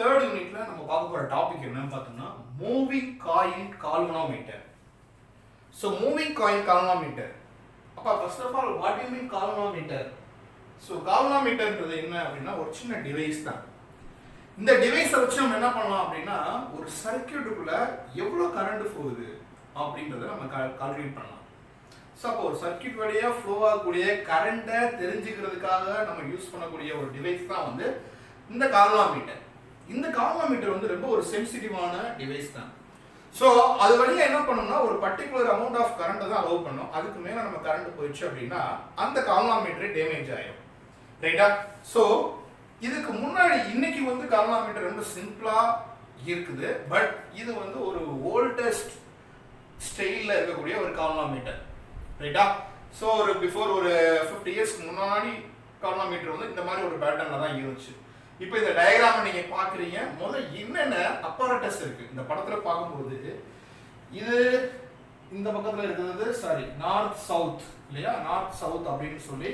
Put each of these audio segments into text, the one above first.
Third யூனிட்ல நம்ம பார்க்க போற டாபிக் என்னன்னு பார்த்தோம்னா moving coil galvanometer. So moving coil galvanometer. அப்போ first of all what you mean galvanometer? So கால்வனோமீட்டர்ன்றது என்ன அப்படின்னா ஒரு சின்ன டிவைஸ் தான். இந்த டிவைஸை வச்சு நம்ம என்ன பண்ணலாம் அப்படின்னா ஒரு சர்க்கியூட்டுக்குள்ள எவ்வளோ கரண்ட் போகுது அப்படின்றத நம்ம கால்குலேட் பண்ணலாம். ஸோ அப்போ ஒரு சர்க்கியூட் வழியாக ஃப்ளோ ஆகக்கூடிய கரண்ட்டை தெரிஞ்சுக்கிறதுக்காக நம்ம யூஸ் பண்ணக்கூடிய ஒரு டிவைஸ் தான் வந்து இந்த கால்வனோமீட்டர். இந்த கால்வனோமீட்டர் வந்து ரொம்ப ஒரு சென்சிட்டிவான டிவைஸ் தான். ஸோ அது வழியாக என்ன பண்ணணும்னா ஒரு பர்டிகுலர் அமௌண்ட் ஆஃப் கரண்ட்டை தான் அலோவ் பண்ணணும். அதுக்கு மேலே நம்ம கரண்ட் போயிடுச்சு அப்படின்னா அந்த கால்வனோமீட்டரே டேமேஜ் ஆகிடும். ரைட்டா? ஸோ இதுக்கு முன்னாடி இன்னைக்கு வந்து கால்வனோமீட்டர் ரொம்ப சிம்பிளா இருக்குது. பட் இது வந்து ஒரு ஓல்டஸ்ட் ஸ்டைலில் இருக்கக்கூடிய ஒரு கால்வனோமீட்டர். ரைட்டா? ஸோ ஒரு பிஃபோர் ஒரு 50 இயர்ஸ்க்கு முன்னாடி கால்வனோமீட்டர் வந்து இந்த மாதிரி ஒரு பேட்டர்னில் தான் இருந்துச்சு. இப்போ இந்த டயக்ராமை நீங்க பாக்குறீங்க. முதல்ல என்னென்ன அப்பாரட்டஸ் இருக்கு இந்த படத்துல பார்க்கும்போது இது இந்த பக்கத்துல இருக்கிறது நார்த் சவுத் இல்லையா? நார்த் சவுத் அப்படின்னு சொல்லி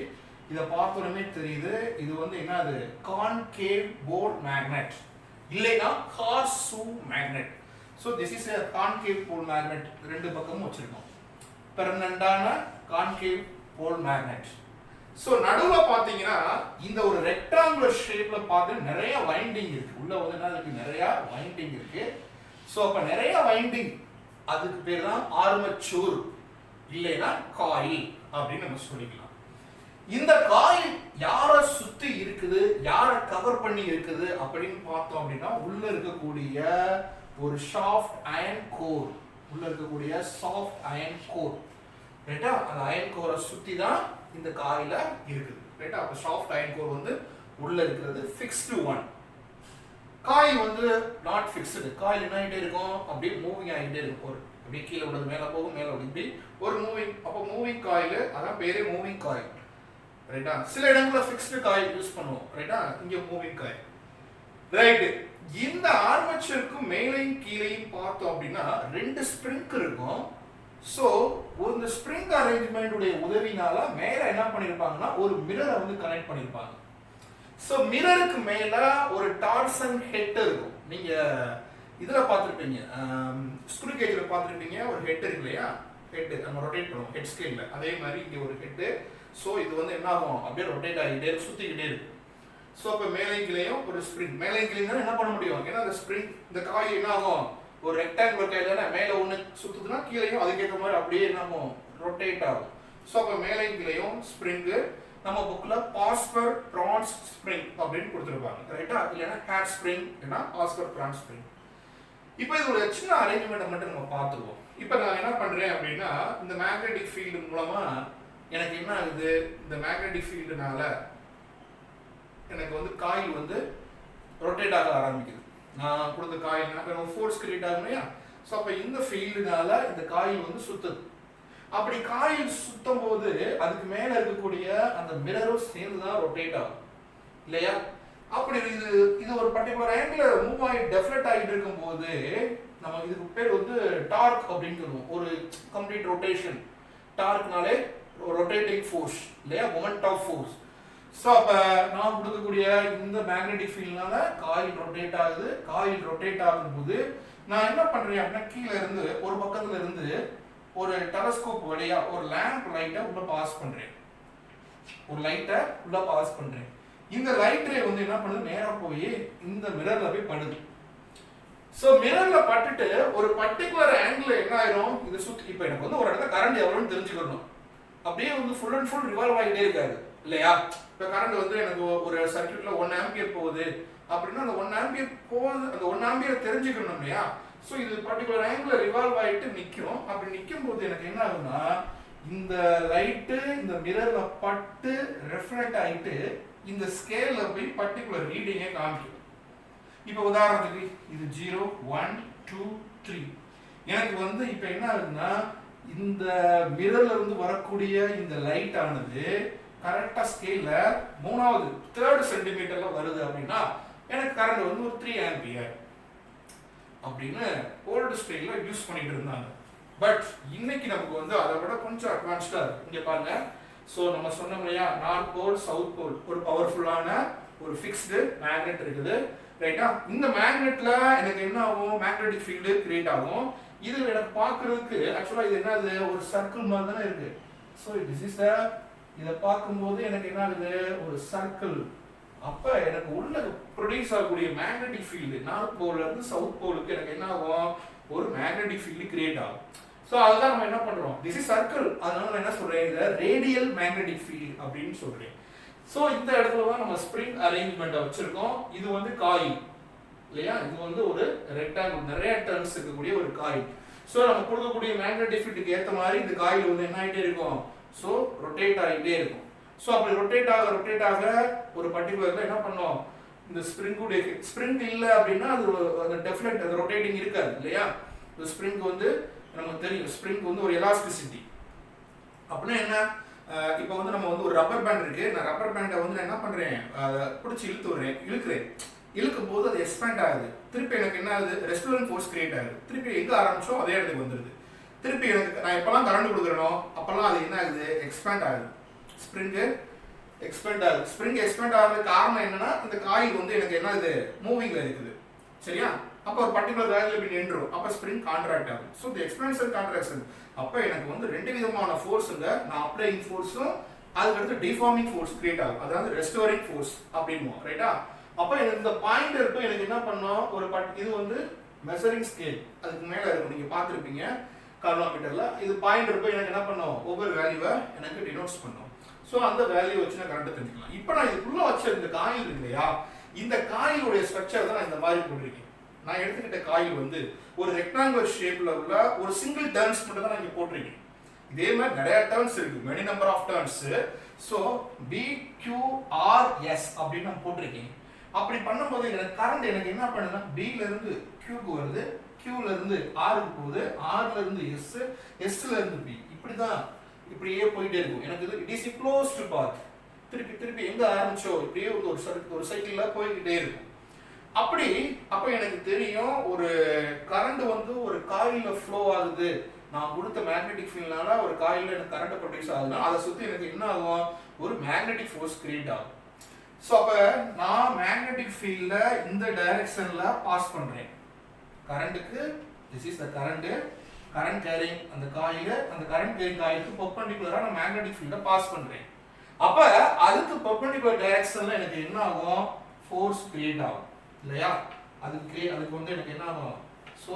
இதை பார்த்தோன்னே தெரியுது. இது வந்து என்னது? கான்கேவ் போல் மேக்னெட் இல்லைன்னா horseshoe magnet. So this is a concave pole magnet. ரெண்டு பக்கமும் வச்சிருக்கோம். பெர்மனண்டான கான்கேவ் போல் மேக்னெட். ஸோ நடுவில் பார்த்தீங்கன்னா இந்த ஒரு ரெக்டாங்குலர் ஷேப்ல பார்த்து நிறைய வைண்டிங் இருக்கு. உள்ள வந்து என்ன இருக்கு? நிறைய வைண்டிங் இருக்கு. ஸோ அப்போ நிறைய வைண்டிங், அதுக்கு பேர் தான் ஆர்மச்சூர் இல்லைன்னா காயில் அப்படின்னு நம்ம சொல்லிக்கலாம். இந்த காயில் யாரை சுத்தி இருக்குது, யாரை கவர் பண்ணி இருக்குது அப்படின்னு பார்த்தோம் அப்படின்னா உள்ள இருக்கக்கூடிய ஒரு சாஃப்ட் அயன் கோர், உள்ள இருக்கக்கூடிய சாஃப்ட் அயன் கோர். ரைட்டா? அந்த அயன் கோரை சுத்தி தான் இந்த காயில இருக்குது. ரைட்டா? அப்ப சாஃப்ட் அயன் கோர் வந்து உள்ள இருக்கிறது ஃபிக்ஸ்டு ஒன். காயில் வந்து நாட் ஃபிக்ஸ்டு. காயில் என்ன ஆகிட்டே இருக்கும்? அப்படியே மூவிங் ஆகிட்டே இருக்கும். ஒரு அப்படியே கீழே விடுறது மேலே போகும், மேலே இப்படி ஒரு மூவிங். அப்போ மூவிங் காயில், அதான் பேரே மூவிங் காயில். ரைட்டா? சில இடங்களில் ஃபிக்ஸ்டு காயில் யூஸ் பண்ணுவோம். ரைட்டா? இங்க மூவிங் காயில். ரைட். இந்த ஆர்மேச்சருக்கு மேலையும் கீழையும் பார்த்தோம் அப்படின்னா ரெண்டு ஸ்ப்ரிங் இருக்கும். ஸோ இந்த ஸ்ப்ரிங் அரேஞ்ச்மெண்ட் உடைய உதவினால மேல என்ன பண்ணிருப்பாங்கன்னா ஒரு மிரரை வந்து கனெக்ட் பண்ணிருப்பாங்க. ஸோ மிரருக்கு மேல ஒரு டார்சன் ஹெட் இருக்கும். நீங்க இதுல பார்த்துருப்பீங்க, ஸ்க்ரூ கேஜ்ல பார்த்துருப்பீங்க, ஒரு ஹெட் இருக்கு இல்லையா? ஹெட் நம்ம ரொட்டேட் பண்ணுவோம் ஹெட் ஸ்கேல்ல. அதே மாதிரி இங்க ஒரு ஹெட். ஸோ இது வந்து என்ன ஆகும்? அப்படியே ரொட்டேட் ஆகிட்டே சுத்திக்கிட்டே இருக்கு. ஸோ அப்போ மேலையும் கீழையும் ஒரு ஸ்ப்ரிங். மேலையும் கீழையும் என்ன பண்ண முடியும்? ஏன்னா அந்த ஸ்ப்ரிங் இந்த காய் என்ன ஆகும்? ஒரு ரெக்டாங்குலர் கையில மேலே ஒன்று சுத்துதுன்னா கீழையும் அதுக்கேற்ற மாதிரி அப்படியே நம்ம ரொட்டேட் ஆகும். ஸோ அப்போ மேலையும் கீழையும் ஸ்ப்ரிங்கு நம்ம புக்கில் பாஸ்பர் ப்ரான்ஸ் ஸ்ப்ரிங் அப்படின்னு கொடுத்துருப்பாங்க. ரைட்டா? இல்லைன்னா ஹேட் ஸ்ப்ரிங் இல்லைன்னா பாஸ்பர் ப்ரான்ஸ் ஸ்ப்ரிங். இப்போ இது ஒரு சின்ன அரேஞ்ச்மெண்ட்டை மட்டும் நம்ம பார்த்துருவோம். இப்போ நான் என்ன பண்ணுறேன் அப்படின்னா இந்த மேக்னெட்டிக் ஃபீல்டு மூலமா எனக்கு என்ன ஆகுது? இந்த மேக்னெட்டிக் ஃபீல்டுனால எனக்கு வந்து காயில் வந்து ரொட்டேட் ஆக ஆரம்பிக்குது. நான் கொடுத்த காயில் ஃபோர்ஸ் கிரியேட் ஆகும் இல்லையா? ஸோ அப்போ இந்த ஃபீல்டுனால இந்த காயில் வந்து சுத்துது. அப்படி காயில் சுத்தும் போது அதுக்கு மேல இருக்கக்கூடிய அந்த மிரரும் சேர்ந்து தான் ரொட்டேட் ஆகும் இல்லையா? அப்படி இது ஒரு பர்டிகுலர் ஆங்கிள் மூவ் ஆகி டெஃப்ளெக்ட் ஆகிட்டு இருக்கும் போது நம்ம இதுக்கு பேர் வந்து டார்க் அப்படின்னு சொல்லுவோம். ஒரு கம்ப்ளீட் ரொட்டேஷன். டார்க்னாலே ரொட்டேட்டிங் ஃபோர்ஸ் இல்லையா? Moment of force. ஸோ அப்போ நான் கொடுக்கக்கூடிய இந்த மேக்னெட்டிக் ஃபீல்ட்னால காயில் ரொட்டேட் ஆகுது. காயில் ரொட்டேட் ஆகும்போது நான் என்ன பண்ணுறேன் அப்படின்னா கீழே இருந்து ஒரு பக்கத்துல இருந்து ஒரு டெலஸ்கோப் வழியா ஒரு லேம்ப் லைட்டை உள்ள பாஸ் பண்ணுறேன். ஒரு லைட்டை உள்ள பாஸ் பண்ணுறேன். இந்த லைட் ரே வந்து என்ன பண்ணுது? நேராக போய் இந்த மிரர்ல போய் படுது. ஸோ மிரர்ல பட்டுட்டு ஒரு பர்டிகுலர் ஆங்கிள் என்ன ஆயிரும்? இது சுற்றி இப்போ எனக்கு வந்து ஒரு இடத்துல கரண்ட் எவ்வளோன்னு தெரிஞ்சுக்கணும். அப்படியே வந்து ஃபுல் அண்ட் ஃபுல் ரிவால்வ் ஆகிட்டே இருக்காது இல்லையா? இப்போ கரண்ட் வந்து எனக்கு ஒரு சர்க்யூட்ல 1 ஆம்பியர் போகுது அப்படின்னா அந்த 1 ஆம்பியர் போகுது, அந்த 1 ஆம்பியர் தெரிஞ்சுக்கணும் இல்லையா? ஸோ இது பர்டிகுலர் ஆங்கிள் ரிவால்வ் ஆகிட்டு நிற்கும். அப்படி நிற்கும் போது எனக்கு என்ன ஆகுதுன்னா இந்த லைட்டு இந்த மிரர்ல பட்டு ரெஃப்ளெக்ட் ஆகிட்டு இந்த ஸ்கேல்ல போய் பர்டிகுலர் ரீடிங்கை காமிக்கும். இப்போ உதாரணத்துக்கு இது 0 1 2 3. எனக்கு வந்து இப்போ என்ன ஆகுதுன்னா இந்த மிரர்ல இருந்து வரக்கூடிய இந்த லைட் ஆனது கரெக்டா ஸ்கேல்ல 3rd சென்டிமீட்டர்ல வருது அப்படின்னா எனக்கு கரண்ட் வந்து ஒரு 3 ஆம்பியர் அப்படின்னு ஓல்டு ஸ்டைல்ல யூஸ் பண்ணிட்டு இருந்தாங்க. பட் இன்னைக்கு நமக்கு வந்து அதை விட கொஞ்சம் அட்வான்ஸ்டா இருக்கு. இங்க பாருங்க. ஸோ நம்ம சொன்னோம் இல்லையா? நார்த் போல் சவுத் போல் ஒரு பவர்ஃபுல்லான ஒரு ஃபிக்ஸ்டு மேக்னெட் இருக்குது. ரைட்டா? இந்த மேக்னெட்ல எனக்கு என்ன ஆகும், மேக்னெட்டிக் ஃபீல்டு கிரியேட் ஆகும். இது எனக்கு பார்க்கிறதுக்கு ஆக்சுவலா இது என்னது, ஒரு சர்க்கிள் மாதிரி தானே இருக்கு. ஸோ திஸ் இஸ் இதை பார்க்கும்போது எனக்கு என்ன ஆகுது, ஒரு சர்க்கிள். அப்ப எனக்கு உள்ள ப்ரொடியூஸ் ஆகக்கூடிய மேக்னெட்டிக் ஃபீல்டு நார்த் போல்ல இருந்து சவுத் போலுக்கு எனக்கு என்ன ஆகும், ஒரு மேக்னெட்டிக் ஃபீல்டு கிரியேட் ஆகும். ஸோ அதுதான் நம்ம என்ன பண்றோம், திஸ் இஸ் சர்க்கிள். அதனால நான் என்ன சொல்றேன், இதை ரேடியல் மேக்னெட்டிக் ஃபீல்டு அப்படின்னு சொல்றேன். ஸோ இந்த இடத்துல தான் நம்ம ஸ்ப்ரிங் அரேஞ்ச்மெண்ட்டை வச்சிருக்கோம். இது வந்து காயில் இல்லையா, இது வந்து ஒரு ரெக்டாங்கிள், நிறைய டர்ன்ஸ் இருக்கக்கூடிய ஒரு காயில். ஸோ நம்ம கொடுக்கக்கூடிய மேக்னெட்டிக் ஃபீல்டுக்கு ஏற்ற மாதிரி இந்த காயில் வந்து என்ன ஆகிட்டே இருக்கும், ஸோ ரொட்டேட் ஆகிட்டே இருக்கும். ஸோ அப்படி ரொட்டேட் ஆக ஒரு பர்டிகுலர்ல என்ன பண்ணோம், இந்த ஸ்ப்ரிங் இல்லை அப்படின்னா அது அந்த டெஃபினட் அந்த ரொட்டேட்டிங் இருக்காது இல்லையா. இந்த ஸ்ப்ரிங் வந்து நமக்கு தெரியும், ஸ்ப்ரிங் வந்து ஒரு எலாஸ்டிசிட்டி. அப்படின்னா என்ன, இப்போ வந்து நம்ம வந்து ஒரு ரப்பர் பேண்ட் இருக்கு, நான் ரப்பர் பேண்டை வந்து நான் என்ன பண்றேன், பிடிச்சி இழுக்கிறேன். இழுக்கும் போது அது எக்ஸ்பேண்ட் ஆகுது. திருப்பி எனக்கு என்ன ஆகுது, ரெஸ்டோரன்ட் ஃபோர்ஸ் கிரியேட் ஆகுது. திருப்பி எங்க ஆரம்பிச்சோ அதே இடத்துக்கு வந்துடுது. திருப்பி எனக்கு நான் எப்பெல்லாம் கரண்ட் கொடுக்குறேனோ அப்பெல்லாம் அது என்ன ஆகுது, எக்ஸ்பேண்ட் ஆகுது. ஸ்ப்ரிங் எக்ஸ்பேண்ட் ஆகுது. ஸ்ப்ரிங் எக்ஸ்பேண்ட் ஆகிறதுக்கு காரணம் என்னன்னா, இந்த காயில் வந்து எனக்கு என்ன ஆகுது, மூவிங்ல இருக்குது. சரியா? அப்போ ஒரு பர்டிகுலர் வேல்யூல போய் நின்றும். அப்போ ஸ்ப்ரிங் கான்ட்ராக்ட் ஆகும். ஸோ இந்த எக்ஸ்பென்ஷன் கான்ட்ராக்ஷன் அப்போ எனக்கு வந்து ரெண்டு விதமான ஃபோர்ஸுங்க, நான் அப்ளைங் ஃபோர்ஸும் அதுக்கடுத்து டிஃபார்மிங் ஃபோர்ஸ் கிரியேட் ஆகும். அதாவது ரெஸ்டோரிங் ஃபோர்ஸ் அப்படின்னுவோம். ரைட்டா? அப்போ எனக்கு இந்த பாயிண்ட் இருக்கும், எனக்கு என்ன பண்ணோம், ஒரு இது வந்து மெஷரிங் ஸ்கேல், அதுக்கு மேலே இருக்கும். நீங்கள் பார்த்துருப்பீங்க கார்னோமீட்டர்ல. இது பாயிண்ட் இருக்கும், எனக்கு என்ன பண்ணோம், ஒவ்வொரு வேல்யூவை எனக்கு டினோட்ஸ் பண்ணோம். ஸோ அந்த வேல்யூ வச்சு நான் கரெக்டாக தெரிஞ்சுக்கலாம். இப்போ நான் இதுக்குள்ள வச்ச இந்த காயில் இருக்கு இல்லையா, இந்த காயிலுடைய ஸ்ட்ரக்சர் தான் நான் இந்த மாதிரி போட்டிருக்கேன். நான் எடுத்துக்கிட்ட காயில் வந்து ஒரு ரெக்டாங்குலர் ஷேப்ல உள்ள ஒரு சிங்கிள் டர்ன்ஸ் மட்டும் தான் நான் இங்கே போட்டிருக்கேன். இதே மாதிரி நிறைய டர்ன்ஸ் இருக்கு, many number of turns. So BQRS அப்படின்னு நான் போட்டிருக்கேன். அப்படி பண்ணும்போது எனக்கு கரண்ட் எனக்கு என்ன பண்ணுன்னா, B ல இருந்து Qக்கு வருது, Qல இருந்து Rக்கு போகுது, Rல இருந்து S, Sல இருந்து B. இப்படியே போயிட்டே இருக்கும். எனக்கு இது it is a closed path. திருப்பி எங்க ஆரம்பிச்சோ இப்படியே ஒரு சைக்கிள்ல போய்கிட்டே இருக்கும். அப்ப எனக்கு தெரியும், ஒரு கரண்ட் வந்து ஒரு காயில்ல ஃப்ளோ ஆகுது. நான் கொடுத்த மேக்னெட்டிக் ஃபீல்ட்னால ஒரு காயில்ல எனக்கு கரண்ட் ப்ரொடியூஸ் ஆகுதுன்னா அதை சுத்தி எனக்கு என்ன ஆகும், ஒரு மேக்னெட்டிக் ஃபோர்ஸ் கிரியேட் ஆகும். ஸோ அப்ப நான் மேக்னெட்டிக் ஃபீல்ட இந்த டைரக்ஷன்ல பாஸ் பண்றேன். கரண்ட்டுக்கு this is the current carrying அந்த காயில், அந்த கரண்ட் கேரிங் காயிலுக்கு பெர்பெண்டிகுலரா நான் மேக்னெட்டிக் ஃபீல்ட பாஸ் பண்றேன். அப்ப அதுக்கு பெர்பெண்டிகுலர் டைரக்ஷன்ல எனக்கு என்ன ஆகும், ஃபோர்ஸ் கிரியேட் ஆகும் இல்லையா. அதுக்கு வந்து எனக்கு என்ன ஆகும், ஸோ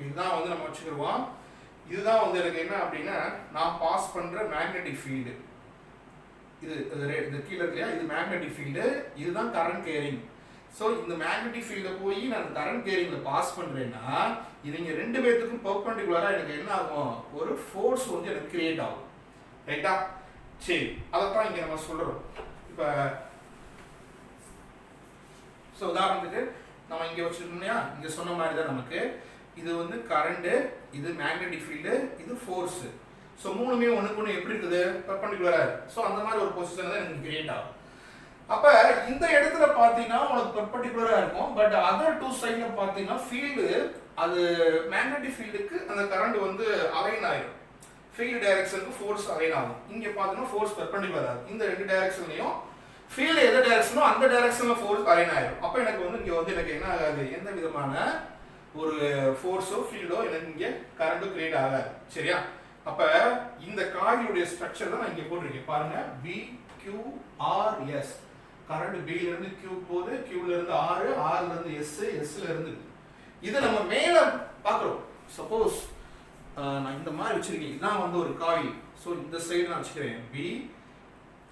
இதுதான் வந்து நம்ம வச்சுக்கிடுவோம். இதுதான் வந்து எனக்கு என்ன அப்படின்னா, நான் பாஸ் பண்ற மேக்னெட்டிக் ஃபீல்டு. இது கீழே இருக்கு இல்லையா, இது மேக்னெட்டிக் ஃபீல்டு, இதுதான் கரண்ட் கேரிங். ஸோ இந்த மேக்னெட்டிக் ஃபீல்டை போய் நான் கரண்ட் கேரிங்ல பாஸ் பண்றேன்னா, இவங்க ரெண்டு பேர்த்துக்கும் பெர்பெண்டிகுலரா எனக்கு என்ன ஆகும், ஒரு ஃபோர்ஸ் வந்து எனக்கு கிரியேட் ஆகும். ரைட்டா? சரி, அதைத்தான் இங்க நம்ம சொல்றோம். இப்போ ஸோ உதாரணத்துக்கு நம்ம இங்க வச்சிருக்கோம் இல்லையா, இங்க சொன்ன மாதிரி தான் நமக்கு இது வந்து கரண்ட், இது மேக்னெட்டிக் ஃபீல்டு, இது ஃபோர்ஸ். ஸோ மூணுமே ஒண்ணுக்கு ஒன்று எப்படி இருக்குது, பெர்பெண்டிகுலரா இருக்கு. ஸோ அந்த மாதிரி ஒரு பொசிஷன் தான் எனக்கு கிரியேட் ஆகும். அப்ப இந்த இடத்துல பாத்தீங்கன்னா உனக்கு பெர்பெண்டிகுலரா இருக்கும். பட் அதர் டூ சைடுல பாத்தீங்கன்னா ஃபீல்டு, அது மேக்னெட்டிக் ஃபீல்டுக்கு அந்த கரண்ட் வந்து அலைன் ஆயிடும். ஃபீல்டு டைரக்ஷனுக்கு ஃபோர்ஸ் அலைன் ஆகும். இங்க பாத்தீங்கன்னா ஃபோர்ஸ் பெர்பெண்டிகுலரா இருக்கும். இந்த ரெண்டு டைரக்ஷன்லயும் ஃபீல்டு எந்த டைரக்ஷனோ அந்த டைரக்ஷன்ல ஃபோர்ஸ் அலைன் ஆயிடும். அப்ப எனக்கு வந்து இங்க வந்து எனக்கு என்ன ஆகாது, எந்த விதமான ஒரு ஃபோர்ஸோ ஃபீல்டோ எனக்கு இங்க கரண்ட் கிரியேட் ஆகாது. சரியா? அப்ப இந்த காயிலுடைய ஸ்ட்ரக்சர் தான் நான் இங்க போட்டிருக்கேன். பாருங்க, BQRS. கரண்ட் B ல இருந்து Q போகுது, Q ல இருந்து R, R ல இருந்து S, S ல இருந்து இதை நம்ம மேல பாக்குறோம். சப்போஸ் நான் இந்த மாதிரி வச்சிருக்கேன், இதான் வந்து ஒரு காயில். ஸோ இந்த சைடு நான் வச்சுக்கிறேன் B.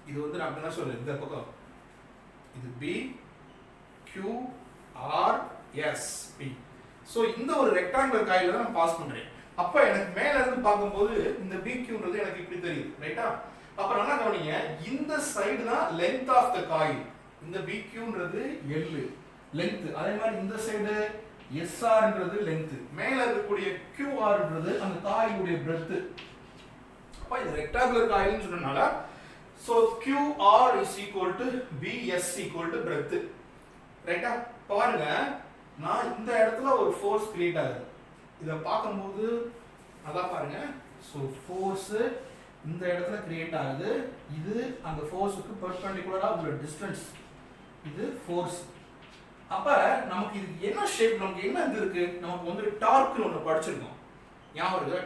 இது வந்து நான் என்ன சொல்றேன், இந்த பக்கம் இது BQRS P. ஸோ இந்த ஒரு ரெக்டாங்குலர் காயில தான் நான் பாஸ் பண்றேன். அப்ப எனக்கு மேல இருந்து பார்க்கும்போது இந்த BQன்றது எனக்கு இப்படி தெரியுது. ரைட்டா? அப்ப நல்லா கவனிங்க, இந்த சைடு தான் லென்த் ஆஃப் த காயில். இந்த BQன்றது L லென்த். அதே மாதிரி இந்த சைடு SRன்றது லென்த். மேல இருக்கக்கூடிய QR-ன்றது அந்த காயிலுடைய பிரெத். அப்ப இது ரெக்டாங்குலர் காயில்னு சொன்னனால so QR is equal to BS equal to breadth. ரைட்டா? பாருங்க, நான் இந்த இடத்துல ஒரு ஃபோர்ஸ் கிரியேட் ஆகுது. இத பாக்கும்போது அதான் பாருங்க, சோ ஃபோர்ஸ் இந்த இடத்துல கிரியேட் ஆகுது. இது அந்த ஃபோர்ஸ்க்கு பெர்பெண்டிகுலரா உள்ள டிஸ்டன்ஸ், இது ஃபோர்ஸ். அப்ப நமக்கு இது என்ன ஷேப், நமக்கு என்ன இது இருக்கு, நமக்கு வந்து டார்க்னு ஒன்று படிச்சிருக்கோம். ஞாபகம் இருக்கு?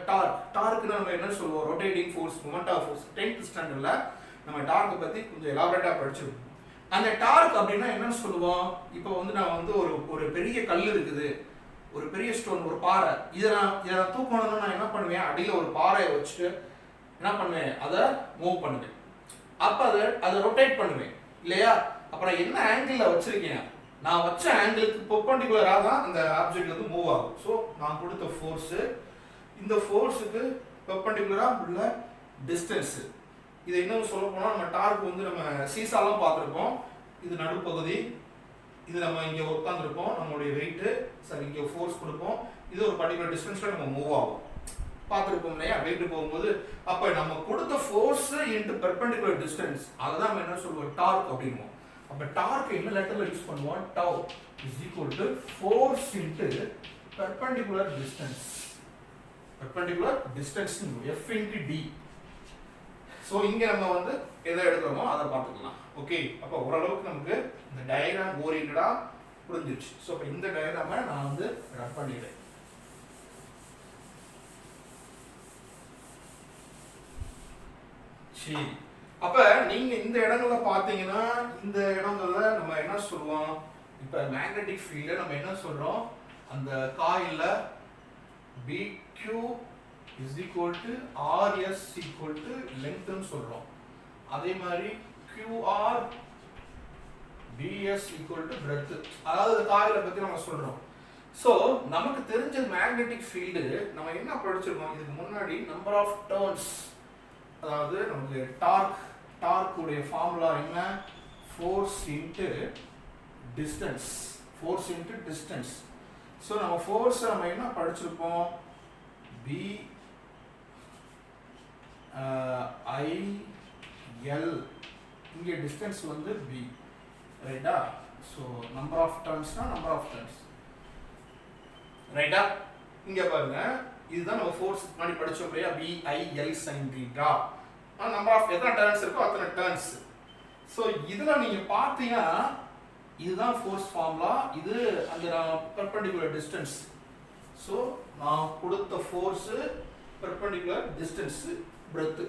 டார்க்னு நம்ம என்ன சொல்லுவோம்? Rotating force, moment of force. 10th ஸ்டாண்டர்ட்ல நம்ம டார்க்கை பத்தி கொஞ்சம் எலாபரேட்டா படிச்சிருக்கோம். அந்த டார்க் அப்படின்னா என்னன்னு சொல்லுவோம்? இப்போ வந்து நான் வந்து ஒரு பெரிய கல் இருக்குது, ஒரு பெரிய ஸ்டோன், ஒரு பாறை, இதை நான் தூக்கணும்னா நான் என்ன பண்ணுவேன்? அடியில் ஒரு பாறையை வச்சுட்டு என்ன பண்ணுவேன்? அதை மூவ் பண்ணுவேன். அப்போ அதை ரொட்டேட் பண்ணுவேன் இல்லையா? அப்புறம் என்ன ஆங்கிளில் வச்சிருக்கேன், நான் வச்ச ஆங்கிளுக்கு பெர்பெண்டிகுலராக தான் அந்த ஆப்ஜெக்ட் வந்து மூவ் ஆகும். ஸோ நான் கொடுத்த ஃபோர்ஸு, இந்த ஃபோர்ஸுக்கு பெர்பெண்டிகுலராக உள்ள டிஸ்டன்ஸு. இதை இன்னும் சொல்ல போனால் நம்ம டார்க் வந்து நம்ம சீசாலாம் பார்த்துருப்போம். இது நடுப்பகுதி, இது நம்ம இங்கே உட்காந்துருப்போம், நம்மளுடைய வெயிட்டு சரி, இங்கே ஃபோர்ஸ் கொடுப்போம், இது ஒரு பர்டிகுலர் டிஸ்டன்ஸில் நம்ம மூவ் ஆகும், பார்த்துருப்போம் இல்லையா? வெயிட்டு போகும்போது அப்போ நம்ம கொடுத்த ஃபோர்ஸ் இன்ட்டு பெர்பெண்டிகுலர் டிஸ்டன்ஸ், அதை தான் நம்ம என்ன சொல்லுவோம்? டார்க் அப்படின்வோம். அப்போ டார்க் என்ன லெட்டரில் யூஸ் பண்ணுவோம்? Tau is equal to force into perpendicular distance. Perpendicular distance F into d. So இங்கே நம்ம வந்து எதை எடுக்கிறோமோ அதை பார்த்துக்கலாம். ஓகே, அப்போ ஓரளவுக்கு நமக்கு இந்த டயக்ராம் ஓரியன்டாக புரிஞ்சிருச்சு. ஸோ இப்போ இந்த டயக்ராமை நான் வந்து ரன் பண்ணிடுறேன். சரி, அப்போ நீங்கள் இந்த இடங்கள்ல பார்த்தீங்கன்னா, இந்த இடங்கள்ல நம்ம என்ன சொல்லுவோம்? இப்போ மேக்னெட்டிக் ஃபீல்டை நம்ம என்ன சொல்கிறோம்? அந்த காயிலில் BQ is equal to RS equal to length ன்னு சொல்றோம். அதே மாதிரி QR BS equal to breadth, அதாவது காயிலை பத்தி நம்ம சொல்றோம். ஸோ நமக்கு தெரிஞ்ச மேக்னெட்டிக் ஃபீல்டு நம்ம என்ன படிச்சிருக்கோம்? இதுக்கு முன்னாடி நம்பர் ஆஃப் டர்ன்ஸ், அதாவது நமக்கு டார்க் உடைய ஃபார்முலா என்ன? Force into distance. Force into distance. So நம்ம ஃபோர்ஸை நம்ம என்ன படிச்சிருப்போம்? B IL, இங்கே டிஸ்டன்ஸ் வந்து B, ரைட்டா? ஸோ நம்பர் ஆஃப் டர்ன்ஸ்னா நம்பர் ஆஃப் டர்ன்ஸ், ரைட்டா? இங்கே பாருங்க, இதுதான் நம்ம ஃபோர்ஸ் முன்னாடி படிச்சோம் இல்லையா? BIL sin theta. Number of எத்தனை டர்ன்ஸ் இருக்கோ அத்தனை டர்ன்ஸ். ஸோ இதில் நீங்கள் பார்த்தீங்கன்னா இதுதான் ஃபோர்ஸ் ஃபார்முலா, இது அந்த பெர்பெண்டிகுலர் டிஸ்டன்ஸ். ஸோ நான் கொடுத்த ஃபோர்ஸு, பெர்பெண்டிகுலர் டிஸ்டன்ஸு, பிரெத்து,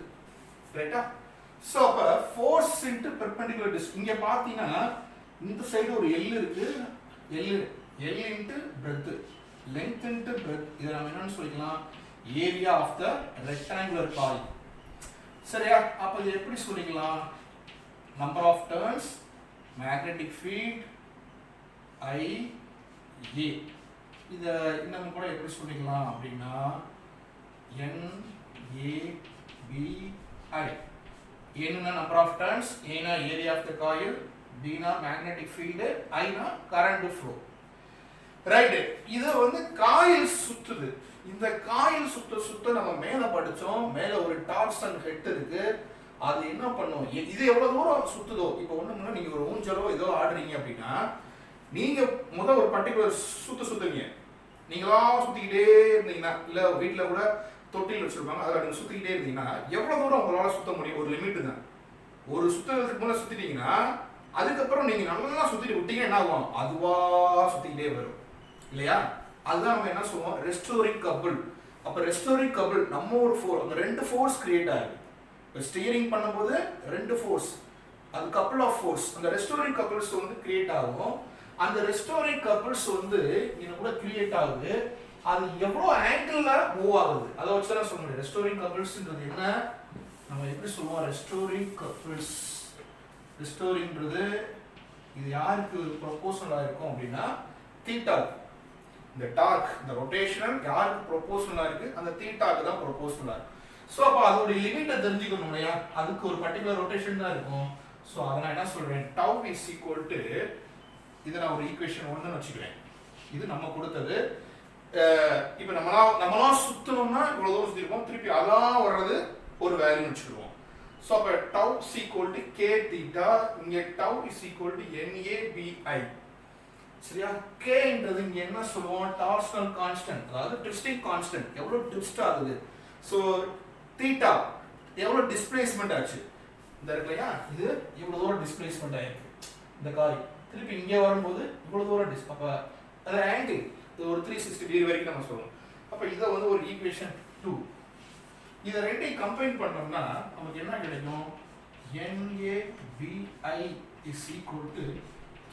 ரைட்டா? ஸோ அப்போ ஃபோர்ஸ் இன்ட்டு பெர்பெண்டிகுலர் டிஸ்டன்ஸ். இங்கே பார்த்தீங்கன்னா இந்த சைடு ஒரு எல் இருக்கு, L into breadth, length into breadth. இதை நம்ம என்னன்னு சொல்லிக்கலாம்? Area of the rectangular coil. சரியா? அப்போ இது எப்படி சொல்லிக்கலாம்? Number of turns, magnetic field IA. இதை இன்னும் கூட எப்படி சொல்லிக்கலாம் அப்படின்னா NABI. N number of turns, ஏனா ஏரியா ஆஃப் த காயில், Bனா மேக்னெட்டிக் ஃபீல்டு, Iனா கரண்ட் ஃப்ளோ. ரைட், இது வந்து காயில் சுத்துது. இந்த காயில் சுத்த நம்ம மேல படிச்சோம், மேல ஒரு டார்சன் ஹெட் இருக்கு. அது என்ன பண்ணும்? இது எவ்வளவு தூரம் சுத்துதோ, இப்போ ஒண்ணுன்னா நீங்க ஒரு ஊஞ்சலோ ஏதோ ஆடுறீங்க அப்படின்னா, நீங்க முதல் ஒரு பர்டிகுலர் சுத்துவீங்க. நீங்களா சுத்திக்கிட்டே இருந்தீங்கன்னா, இல்ல வீட்டுல கூட தொட்டில் வச்சிருப்பாங்க, அதில் நீங்க சுத்திக்கிட்டே இருந்தீங்கன்னா எவ்வளவு தூரம் உங்களால சுத்த முடியும்? ஒரு லிமிட் தான். ஒரு சுத்துறதுக்கு மேல சுத்திட்டீங்கன்னா அதுக்கப்புறம் நீங்க நல்லா சுத்திட்டு விட்டீங்க, என்ன ஆகும்? அதுவா சுத்திக்கிட்டே வரும் இல்லையா? அதுதான் நம்ம என்ன சொல்லுவோம்? Restoring couple. அப்ப ரெஸ்டோரிங் கப்புள் நம்ம ஒரு ஃபோர்ஸ், அந்த ரெண்டு ஃபோர்ஸ் கிரியேட் ஆகுது. இப்போ ஸ்டியரிங் பண்ணும்போது ரெண்டு ஃபோர்ஸ், அது கப்புள் ஆஃப் ஃபோர்ஸ், அந்த ரெஸ்டோரிங் கப்புள்ஸ் வந்து கிரியேட் ஆகும். அந்த ரெஸ்டோரிங் கப்புள்ஸ் வந்து இங்க கூட கிரியேட் ஆகுது. அது எவ்வளவு ஆங்கிள்ல மூவ் ஆகுது அதை வச்சு தான் சொல்ல முடியும். ரெஸ்டோரிங் கப்புள்ஸ்ன்றது என்ன? நம்ம எப்படி சொல்லுவோம்? ரெஸ்டோரிங் கப்புள்ஸ், ரெஸ்டோரிங்ன்றது இது யாருக்கு ப்ரொபோஷனலா இருக்கும் அப்படின்னா தீட்டா. இந்த டார்க், இந்த ரொட்டேஷனல் யாருக்கு ப்ரொபோஷனலா இருக்கு? அந்த தீட்டாக்கு தான் ப்ரொபோஷனலா இருக்கு. ஸோ அப்போ அதோட லிமிட்டை தெரிஞ்சுக்கணும் இல்லையா? அதுக்கு ஒரு பர்டிகுலர் ரொட்டேஷன் தான் இருக்கும். ஸோ அதை நான் என்ன சொல்றேன்? டவ் இஸ் ஈக்குவல் டு, இதை நான் ஒரு ஈக்குவேஷன் 1ன்னு வச்சுக்கிறேன். இது நம்ம கொடுத்தது. இப்போ நம்மளாம் சுத்தணும்னா இவ்வளவு தூரம் சுத்திருப்போம், திருப்பி அதான் வர்றது ஒரு வேல்யூன்னு வச்சுக்கிடுவோம். ஸோ அப்போ tau is equal to K theta, இங்கே tau is equal to NABI. சரியா? கேன்றது இங்க என்ன சொல்லுவோம்? டார்ஷனல் கான்ஸ்டன்ட், அதாவது ட்விஸ்டிங் கான்ஸ்டன்ட், எவ்வளவு ட்விஸ்ட் ஆகுது. ஸோ தீட்டா எவ்வளவு டிஸ்பிளேஸ்மெண்ட் ஆச்சு, இந்த இருக்கு இல்லையா? இது இவ்வளவு தூரம் டிஸ்பிளேஸ்மெண்ட் ஆயிருக்கு இந்த காய். திருப்பி இங்கே வரும்போது இவ்வளோ தூரம் அப்போ அது ஆங்கிள் இது ஒரு 360 டிகிரி வரைக்கும் நம்ம சொல்லணும். அப்போ இதை வந்து ஒரு ஈக்குவேஷன் 2. இதை ரெண்டையும் கம்பைன் பண்ணோம்னா நமக்கு என்ன கிடைக்கும்? NABI is equal to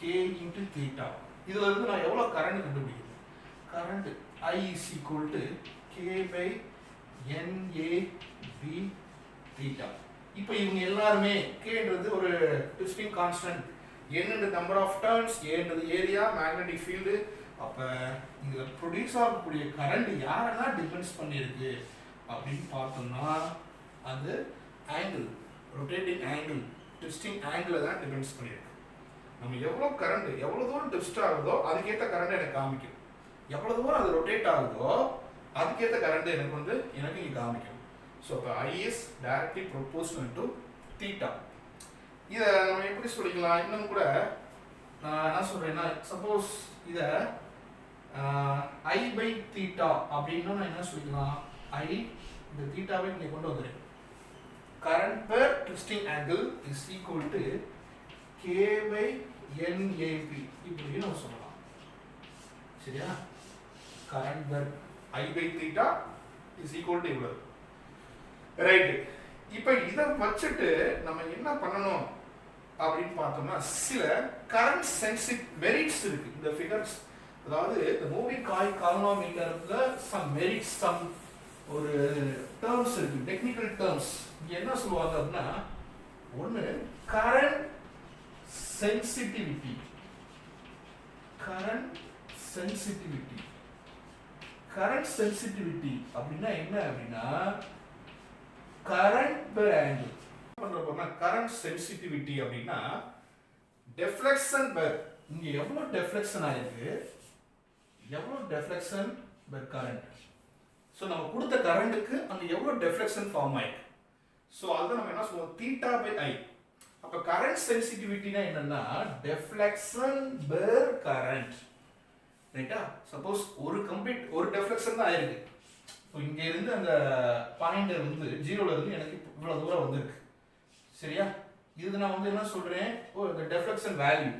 K into theta. இதில் இருந்து நான் எவ்வளோ கரண்ட் கண்டுபிடிக்கிறேன்? Current I is equal to K by NAB theta. இப்போ இவங்க எல்லாருமே Kன்றது ஒரு twisting constant, Nன்றது நம்பர் ஆஃப் டர்ன்ஸ், Aன்றது ஏரியா, மேக்னெட்டிக் ஃபீல்டு. அப்போ இதில் ப்ரொடியூஸ் ஆகக்கூடிய கரண்ட் யாரெல்லாம் டிபெண்ட்ஸ் பண்ணியிருக்கு அப்படின்னு பார்த்தோம்னா அது ஆங்கிள், ரொட்டேட்டிங் ஆங்கிள், ட்விஸ்டிங் ஆங்கிளை தான் டிபெண்ட்ஸ் பண்ணியிருக்கு. நம்ம எவ்வளோ கரண்ட் எவ்வளோ தூரம் ட்விஸ்ட் ஆகுதோ அதுக்கேற்ற கரண்ட் எனக்கு காமிக்கும். எவ்வளோ தூரம் அது ரொட்டேட் ஆகுதோ அதுக்கேற்ற கரண்ட் எனக்கு வந்து எனக்கு இங்கே காமிக்கும். ஸோ இப்போ I is directly proportional to theta. இதை நம்ம எப்படி சொல்லிக்கலாம்? இன்னும் கூட நான் என்ன சொல்கிறேன்னா, சப்போஸ் இதை I by theta அப்படின்னா நான் என்ன சொல்லிக்கலாம்? I இந்த தீட்டாவை இங்கே கொண்டு வந்துடுறேன். current per twisting angle is equal to K by NAP இப்படி நம்ம சொல்லலாம். சரியா? current per I by theta is equal to இவ்வளவு. ரைட். இப்போ இதை வச்சுட்டு நம்ம என்ன பண்ணணும் அப்படின்னு பார்த்தோம்னா சில கரண்ட் சென்சிட்டிவ் மெரிட்ஸ் இருக்கு இந்த ஃபிகர்ஸ். அதாவது இந்த மூவிங் காயில் கால்வனோமீட்டர்ல சம் மெரிட்ஸ், சம் ஒரு டேர்ம்ஸ் இருக்கு, டெக்னிக்கல் டேர்ம்ஸ். இங்க என்ன சொல்லுவாங்க அப்படின்னா, ஒன்று current sensitivity. Current sensitivity current sensitivity அப்படின்னா என்ன அப்படின்னா கரண்ட் பெர் ஆங்கிள் பண்றோம்னா கரண்ட் சென்சிட்டிவிட்டி அப்படின்னா டெஃப்ளெக்ஷன் பெர், இங்க எவ்வளவு டெஃப்ளெக்ஷன் ஆயிருக்கு, எவ்வளவு டெஃப்ளெக்ஷன் பெர் கரண்ட். ஸோ நம்ம கொடுத்த கரண்ட்டுக்கு அங்க எவ்வளவு டெஃப்ளெக்ஷன் ஃபார்ம் ஆயிருக்கு. ஸோ அதை நம்ம என்ன சொல்லுவோம்? தீட்டா பை ஐ. அப்ப கரண்ட் சென்சிட்டிவிட்டினா என்னன்னா டெஃப்ளெக்ஷன் பெர் கரண்ட். ரைட்டா? சப்போஸ் ஒரு கம்ப்ளீட் ஒரு டெஃப்ளெக்ஷன் தான் ஆயிருக்கு. இப்போ இங்க இருந்து அந்த பாயிண்ட் வந்து 0ல இருந்து எனக்கு இவ்வளவு தூரம் வந்திருக்கு. சரியா? இது நான் வந்து என்ன சொல்றேன்? ஓ இந்த டெஃப்ளெக்ஷன் வேல்யூ,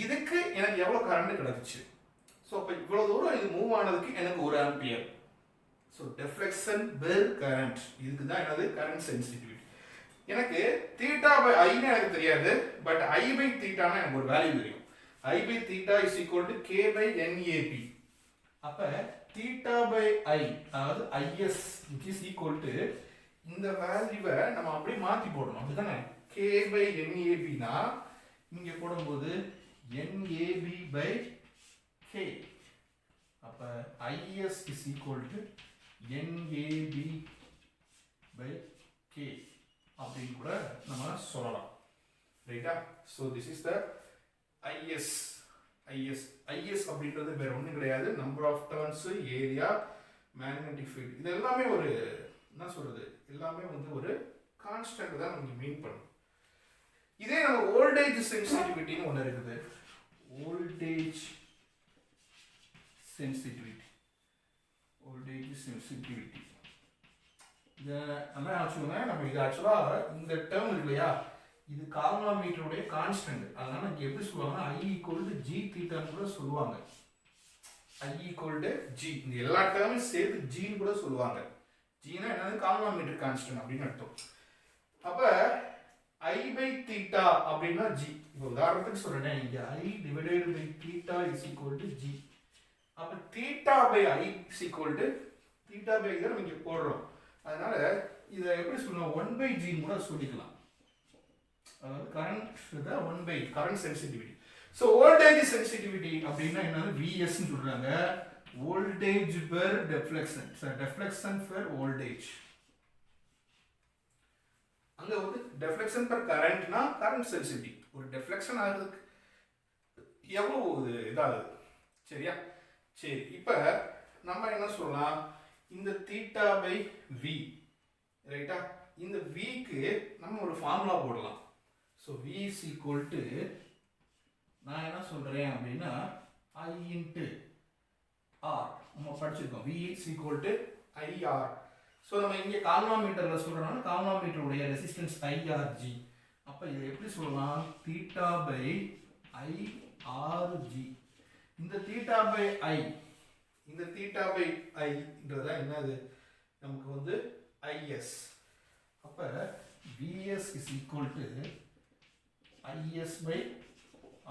இதுக்கு எனக்கு எவ்வளவு கரண்ட் கிடைச்சு. ஸோ அப்போ இவ்வளவு தூரம் இது மூவ் ஆனதுக்கு எனக்கு 1 ampere. So deflection per current, இதுக்கு தான் என்னது கரண்ட் சென்சிட்டிவிட்டி. எனக்கு தீட்டா பை ஐன்னு எனக்கு தெரியாது, பட் ஐ பை தீட்டானா எனக்கு ஒரு வேல்யூ தெரியும். I by theta is equal to K by NAP. அப்ப theta by I அதாவது IS which is equal to இந்த வேல்யூவை நம்ம அப்படியே மாத்தி போடணும். அப்படிதானே? K by NAP னா இங்க போடும்போது NAB by K. அப்ப IS is equal to NAB by K அப்படின்னு கூட நம்ம சொல்லலாம். ரைட்டா? So this is the IS அப்படின்றது வேற ஒன்றும் கிடையாது, number of turns, area, magnetic field. இது எல்லாமே ஒரு என்ன சொல்றது, எல்லாமே வந்து ஒரு கான்ஸ்டன்ட் தான் நம்ம மீன் பண்ணும். இதே நம்ம வோல்டேஜ் சென்சிட்டிவிட்டின்னு ஒன்று இருக்குது. வோல்டேஜ் சென்சிட்டிவிட்டி இதை நம்ம ஆக்சுவலாக நம்ம இது ஆக்சுவலாக இந்த டேர்ம் இருக்கு இல்லையா, இது கால்வனோமீட்டருடைய கான்ஸ்டன்ட். அதனால இங்க எப்படி சொல்லுவாங்கன்னா I equal to G தீட்டான்னு கூட சொல்லுவாங்க. I equal to G, இந்த எல்லா டேர்மையும் சேர்த்து G ன்னு கூட சொல்லுவாங்க. G னா என்னது? கால்வனோமீட்டர் கான்ஸ்டன்ட் அப்படின்னு அர்த்தம். அப்ப I by theta அப்படின்னா G. இப்போ உதாரணத்துக்கு சொல்றேன், இங்க I divided by theta is equal to G. அப்ப theta by I is equal to theta by இதை நம்ம இங்க போடுறோம். அதனால இதை எப்படி சொல்லணும்? 1 by G கூட சொல்லிக்கலாம். current with the 1 by current sensitivity. So voltage sensitivity அப்படினா என்னது? VS ன்னு சொல்றாங்க. voltage per deflection. So deflection per voltage. அங்க வந்து deflection per current னா current sensitivity. ஒரு deflection ஆகுதுக்கு எவ்வளவு இதாகுது. சரியா? சரி, இப்போ நம்ம என்ன சொல்லலாம்? இந்த theta by V. ரைட்டா? இந்த V க்கு நம்ம ஒரு ஃபார்முலா போடலாம். So V is equal to, நான் என்ன சொல்றேன் அப்படின்னா I into R. நம்ம படிச்சிருக்கோம். V is equal to IR. So நம்ம இங்கே கால்வனோமீட்டரில் சொல்கிறோம்னா கால்வனோமீட்டருடைய ரெசிஸ்டன்ஸ் IRG. அப்போ இதை எப்படி சொல்லலாம்? Theta by IRG. இந்த தீட்டா பை ஐ, இந்த தீட்டா பை ஐன்றதா என்னது, நமக்கு வந்து ஐஎஸ். அப்போ VS is equal to IS by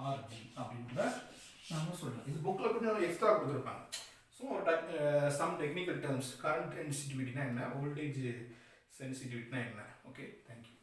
RG அப்படின்ற நாம சொல்லலாம். இது புக்கில் கொஞ்சம் எக்ஸ்ட்ரா கொடுத்துருப்பாங்க. So some technical terms, current சென்சிட்டிவிட்டினா என்ன, வோல்டேஜ் சென்சிட்டிவிட்டினா என்ன. Okay, thank you.